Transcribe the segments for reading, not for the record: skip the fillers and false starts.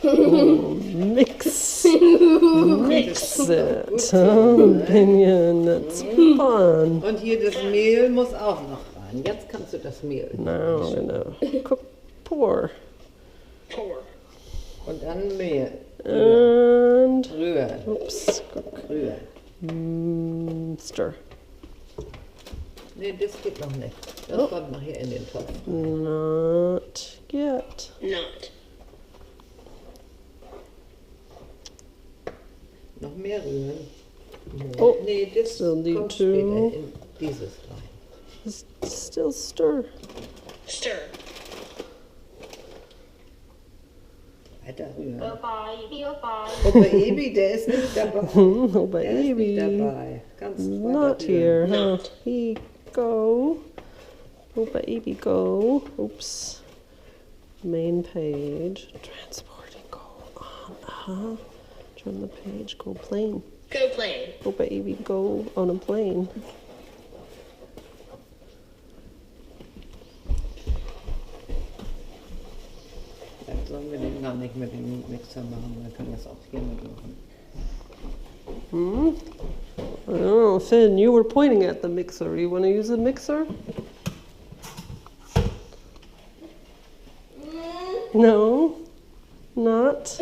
Mix it. Oh, Pinion, that's fun. Und hier das Mehl muss auch noch rein. Jetzt kannst du das Mehl. Now I'm gonna pour. Und dann Mehl. And Rühren. oops, Rühren. stir. Nee, das geht noch nicht. Das kommt nachher in den Topf. Not yet. Noch mehr rühren. Oh, Nee, das still need kommt to- später in dieses rein. Still stir. Weiter rühren. Opa Ebi, der ist nicht dabei. Oh, Der ist nicht baby. dabei. Ganz Not here. Huh? He go. Oh, baby, go. Oops. Main page. Transporting. Go on. Turn the page. Go plane. Oh, baby, go on a plane. Dann sollen wir den gar nicht mit dem Mixer machen. Wir können das auch hier mitmachen. Oh, Finn, you were pointing at the mixer. You want to use the mixer? No, not.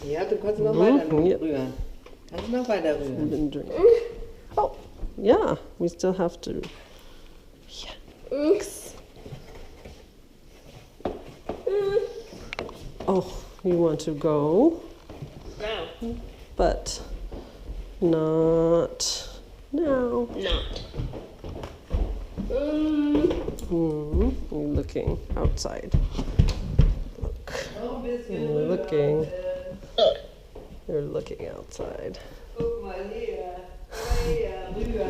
Ja, du kannst noch weiter Yep. rühren. Kannst noch weiter rühren. Been drink. Oh, yeah, we still have to. Yeah. Mix. Oh, you want to go, but not now. You're looking outside. Look. You're looking. You're looking outside. Guck mal hier. Rühren.